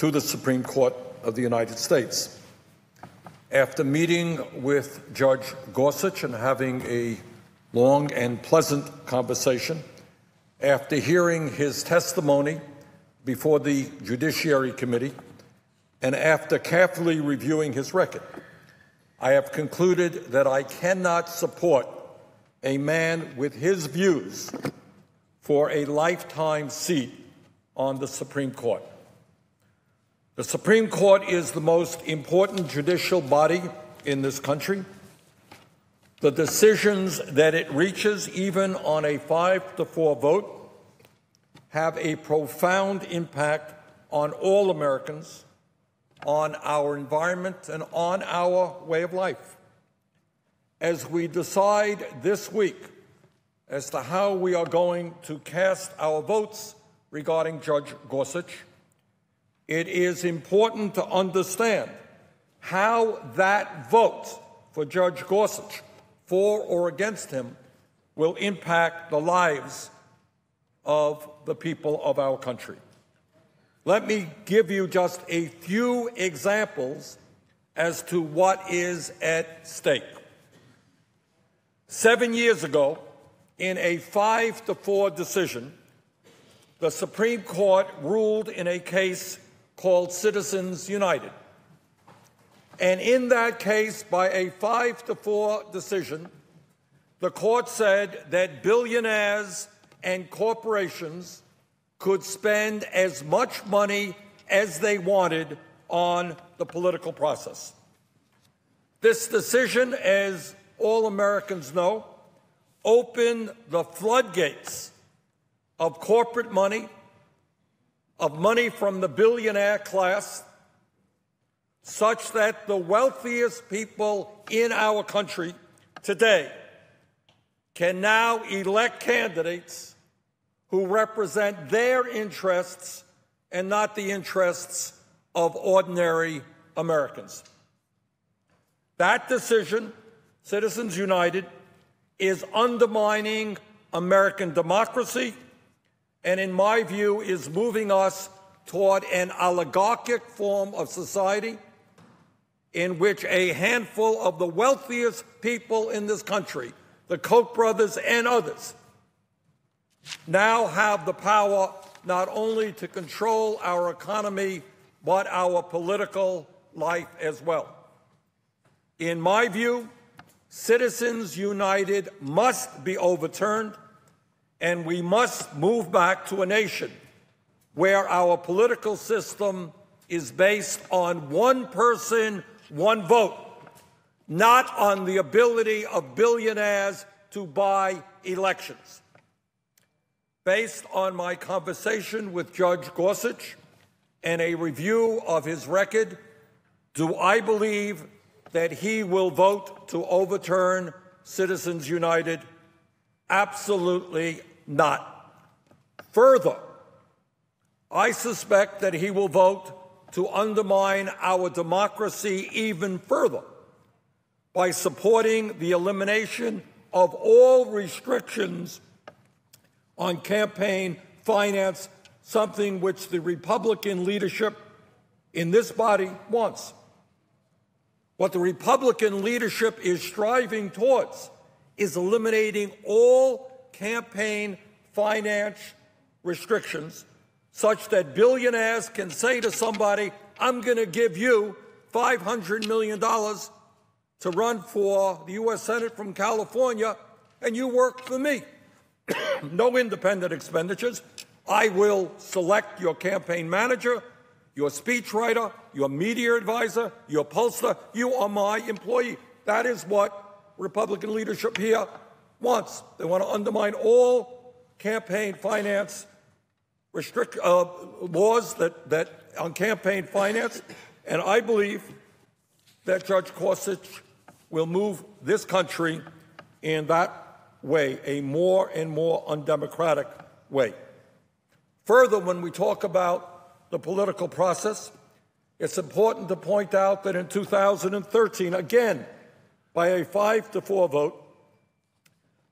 to the Supreme Court of the United States. After meeting with Judge Gorsuch and having a long and pleasant conversation, after hearing his testimony before the Judiciary Committee, and after carefully reviewing his record, I have concluded that I cannot support a man with his views for a lifetime seat on the Supreme Court. The Supreme Court is the most important judicial body in this country. The decisions that it reaches, even on a 5-4 vote, have a profound impact on all Americans, on our environment, and on our way of life. As we decide this week as to how we are going to cast our votes regarding Judge Gorsuch, it is important to understand how that vote for Judge Gorsuch, for or against him, will impact the lives of the people of our country. Let me give you just a few examples as to what is at stake. 7 years ago, in a 5-4 decision, the Supreme Court ruled in a case called Citizens United. And in that case, by a 5-4 decision, the court said that billionaires and corporations could spend as much money as they wanted on the political process. This decision, as all Americans know, opened the floodgates of corporate money, of money from the billionaire class, such that the wealthiest people in our country today can now elect candidates who represent their interests and not the interests of ordinary Americans. That decision, Citizens United, is undermining American democracy and, in my view, is moving us toward an oligarchic form of society in which a handful of the wealthiest people in this country, the Koch brothers and others, now have the power not only to control our economy, but our political life as well. In my view, Citizens United must be overturned, and we must move back to a nation where our political system is based on one person, one vote, not on the ability of billionaires to buy elections. Based on my conversation with Judge Gorsuch and a review of his record, do I believe that he will vote to overturn Citizens United? Absolutely not. Further, I suspect that he will vote to undermine our democracy even further by supporting the elimination of all restrictions on campaign finance, something which the Republican leadership in this body wants. What the Republican leadership is striving towards is eliminating all campaign finance restrictions such that billionaires can say to somebody, I'm going to give you $500 million to run for the U.S. Senate from California, and you work for me. No independent expenditures. I will select your campaign manager, your speechwriter, your media advisor, your pollster. You are my employee. That is what Republican leadership here wants. They want to undermine all campaign finance laws that on campaign finance, and I believe that Judge Gorsuch will move this country in that way, a more and more undemocratic way. Further, when we talk about the political process, it's important to point out that in 2013, again, by a 5-4 vote,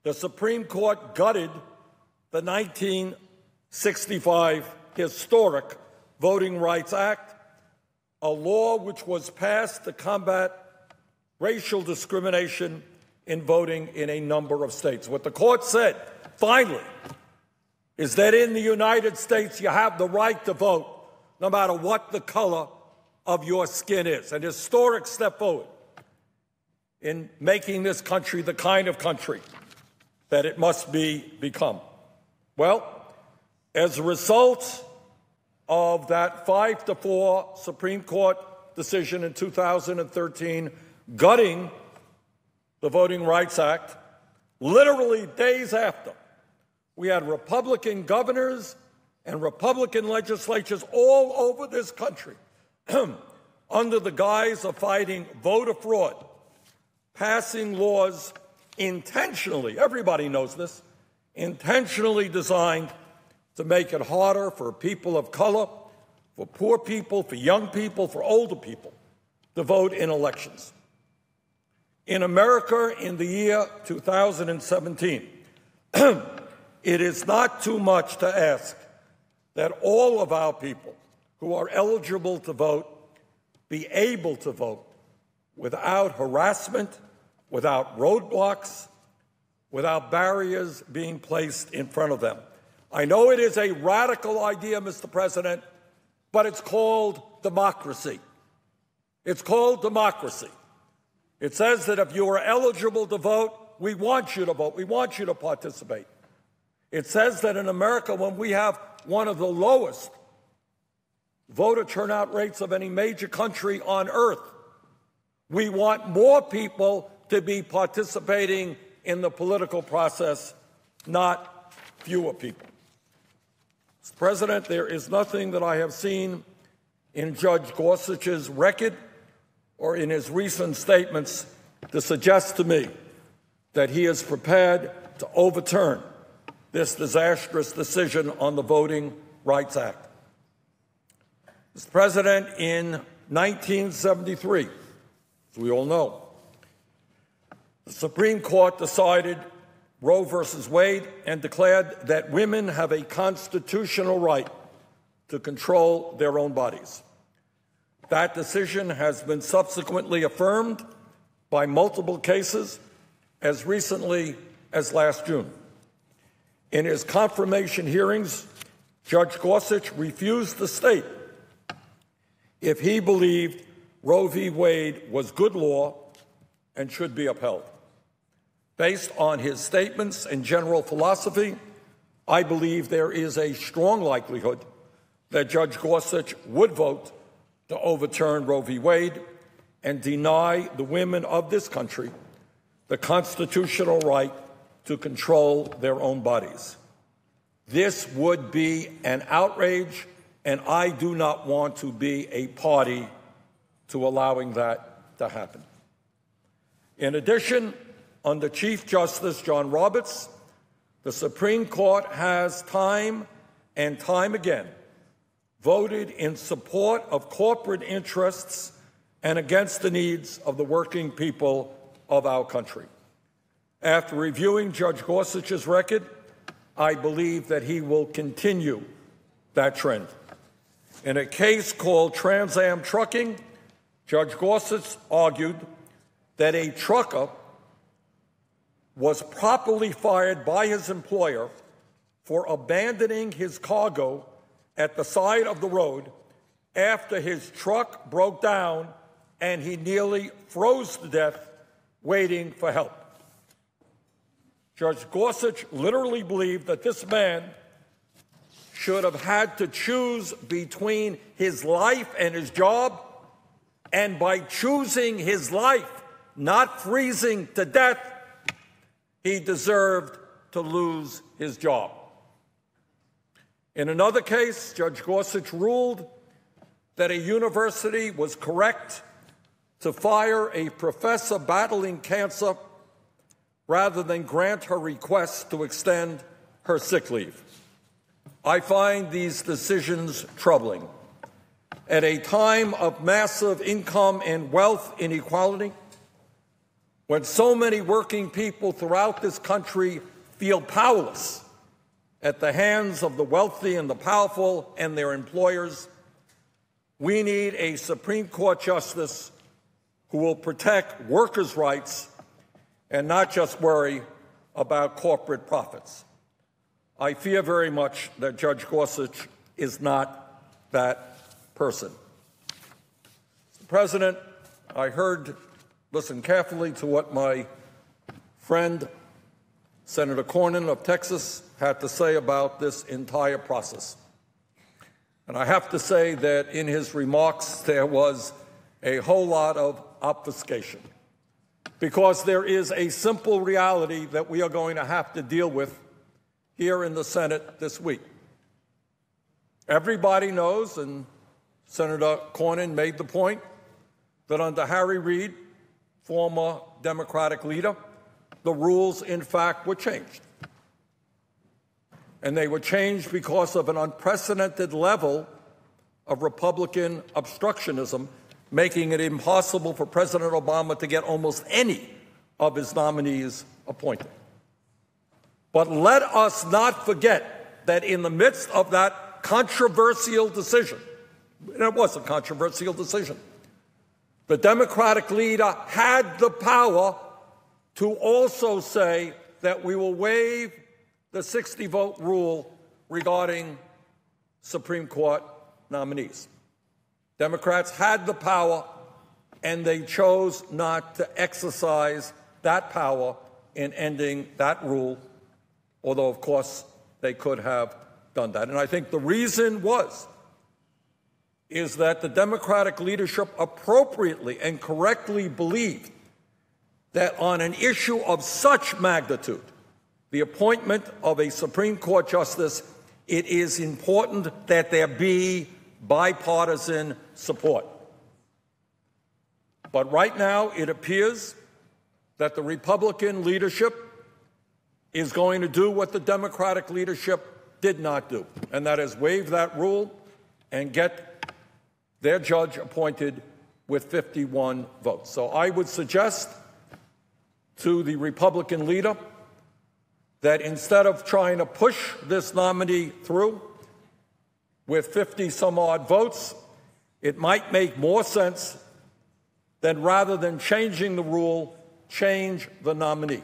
the Supreme Court gutted the 1965 historic Voting Rights Act a law which was passed to combat racial discrimination in voting in a number of states. What the court said, finally, is that in the United States you have the right to vote no matter what the color of your skin is. An historic step forward in making this country the kind of country that it must become. Well, as a result of that 5-4 Supreme Court decision in 2013 gutting the Voting Rights Act, literally days after, we had Republican governors and Republican legislatures all over this country under the guise of fighting voter fraud, passing laws intentionally, everybody knows this, intentionally designed to make it harder for people of color, for poor people, for young people, for older people to vote in elections. In America in the year 2017, it is not too much to ask that all of our people who are eligible to vote be able to vote without harassment, without roadblocks, without barriers being placed in front of them. I know it is a radical idea, Mr. President, but it's called democracy. It's called democracy. It says that if you are eligible to vote, we want you to vote. We want you to participate. It says that in America, when we have one of the lowest voter turnout rates of any major country on earth, we want more people to be participating in the political process, not fewer people. Mr. President, there is nothing that I have seen in Judge Gorsuch's record or in his recent statements to suggest to me that he is prepared to overturn this disastrous decision on the Voting Rights Act. Mr. President, in 1973, as we all know, the Supreme Court decided Roe versus Wade and declared that women have a constitutional right to control their own bodies. That decision has been subsequently affirmed by multiple cases as recently as last June. In his confirmation hearings, Judge Gorsuch refused to state if he believed Roe v. Wade was good law and should be upheld. Based on his statements and general philosophy, I believe there is a strong likelihood that Judge Gorsuch would vote to overturn Roe v. Wade and deny the women of this country the constitutional right to control their own bodies. This would be an outrage, and I do not want to be a party to allowing that to happen. In addition, under Chief Justice John Roberts, the Supreme Court has time and time again voted in support of corporate interests and against the needs of the working people of our country. After reviewing Judge Gorsuch's record, I believe that he will continue that trend. In a case called Trans Am Trucking, Judge Gorsuch argued that a trucker was properly fired by his employer for abandoning his cargo at the side of the road after his truck broke down and he nearly froze to death waiting for help. Judge Gorsuch literally believed that this man should have had to choose between his life and his job, and by choosing his life, not freezing to death, he deserved to lose his job. In another case, Judge Gorsuch ruled that a university was correct to fire a professor battling cancer rather than grant her request to extend her sick leave. I find these decisions troubling. At a time of massive income and wealth inequality, when so many working people throughout this country feel powerless at the hands of the wealthy and the powerful and their employers, We need a Supreme Court justice who will protect workers' rights and not just worry about corporate profits. I fear very much that Judge Gorsuch is not that person. Mr. President, I listened carefully to what my friend, Senator Cornyn of Texas, had to say about this entire process. And I have to say that in his remarks there was a whole lot of obfuscation, because there is a simple reality that we are going to have to deal with here in the Senate this week. Everybody knows, and Senator Cornyn made the point, that under Harry Reid, former Democratic leader, the rules, in fact, were changed. And they were changed because of an unprecedented level of Republican obstructionism, making it impossible for President Obama to get almost any of his nominees appointed. But let us not forget that in the midst of that controversial decision, and it was a controversial decision, the Democratic leader had the power to also say that we will waive the 60-vote rule regarding Supreme Court nominees. Democrats had the power, and they chose not to exercise that power in ending that rule, although, of course, they could have done that. And I think the reason is that the Democratic leadership appropriately and correctly believed that on an issue of such magnitude, the appointment of a Supreme Court justice, it is important that there be bipartisan support. But right now, it appears that the Republican leadership is going to do what the Democratic leadership did not do, and that is waive that rule and get their judge appointed with 51 votes. So I would suggest to the Republican leader that instead of trying to push this nominee through with 50-some-odd votes, it might make more sense that rather than changing the rule, change the nominee.